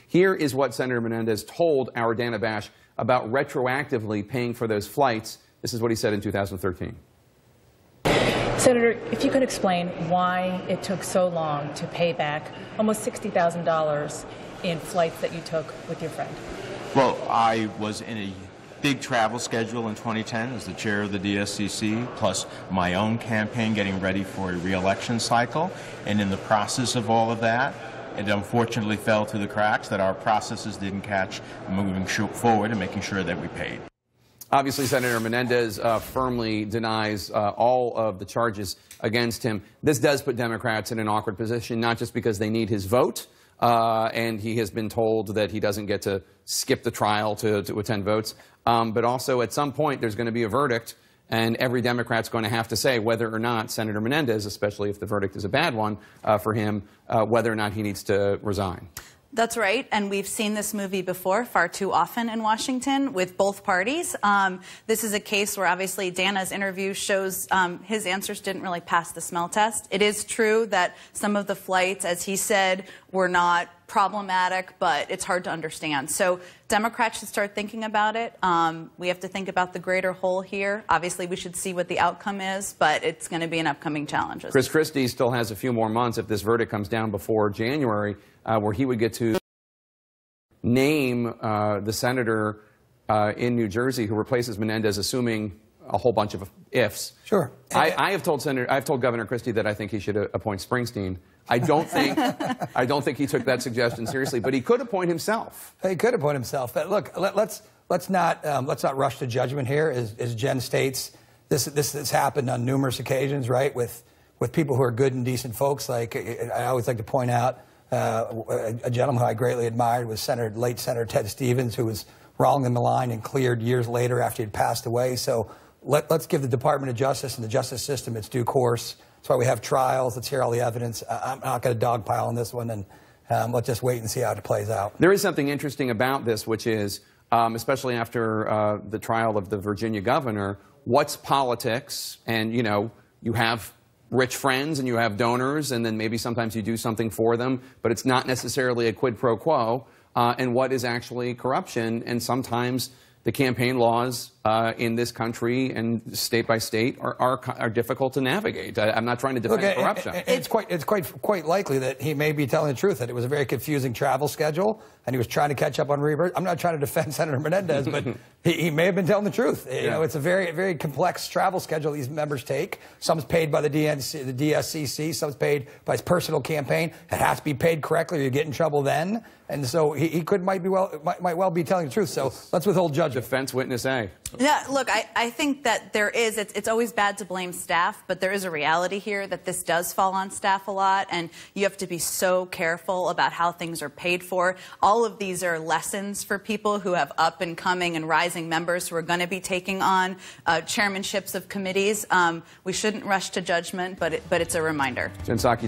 Here is what Senator Menendez told our Dana Bash about retroactively paying for those flights. This is what he said in 2013. Senator, if you could explain why it took so long to pay back almost $60,000 in flights that you took with your friend. Well, I was in a big travel schedule in 2010 as the chair of the DSCC, plus my own campaign getting ready for a re-election cycle. And in the process of all of that, it unfortunately fell through the cracks that our processes didn't catch moving forward and making sure that we paid. Obviously, Senator Menendez firmly denies all of the charges against him. This does put Democrats in an awkward position, not just because they need his vote, and he has been told that he doesn't get to skip the trial to attend votes, but also at some point there's going to be a verdict, and every Democrat's going to have to say whether or not Senator Menendez, especially if the verdict is a bad one for him, whether or not he needs to resign. That's right, and we've seen this movie before far too often in Washington with both parties. This is a case where obviously Dana's interview shows his answers didn't really pass the smell test. It is true that some of the flights, as he said, were not problematic, but it's hard to understand. So Democrats should start thinking about it. We have to think about the greater whole here. Obviously, we should see what the outcome is, but it's going to be an upcoming challenge. Chris Christie still has a few more months if this verdict comes down before January, where he would get to name the senator in New Jersey who replaces Menendez, assuming a whole bunch of ifs. Sure. I've told Governor Christie that I think he should appoint Springsteen. I don't think he took that suggestion seriously, but he could appoint himself. He could appoint himself. But look, let's not rush to judgment here. As Jen states, this has happened on numerous occasions, right? With people who are good and decent folks. Like I always like to point out, a gentleman who I greatly admired was late Senator Ted Stevens, who was wrongly maligned and cleared years later after he had passed away. So let's give the Department of Justice and the justice system its due course. That's why we have trials. Let's hear all the evidence. I'm not going to dogpile on this one, and let's just wait and see how it plays out. There is something interesting about this, which is, especially after the trial of the Virginia governor, what's politics? And, you know, you have rich friends and you have donors, and then maybe sometimes you do something for them, but it's not necessarily a quid pro quo. And what is actually corruption? And sometimes the campaign laws in this country and state by state are difficult to navigate. I'm not trying to defend corruption. It's quite likely that he may be telling the truth, that it was a very confusing travel schedule and he was trying to catch up on reimbursement. I'm not trying to defend Senator Menendez, but he may have been telling the truth. You know, it's a very complex travel schedule these members take. Some's paid by the DSCC, some's paid by his personal campaign. It has to be paid correctly or you get in trouble then. And so he might well be telling the truth. So let's withhold judgment. Defense witness A. Yeah, look, I think that there is, it's always bad to blame staff, but there is a reality here that this does fall on staff a lot, and you have to be so careful about how things are paid for. All of these are lessons for people who have up-and-coming and rising members who are going to be taking on chairmanships of committees. We shouldn't rush to judgment, but it's a reminder. Jen Psaki.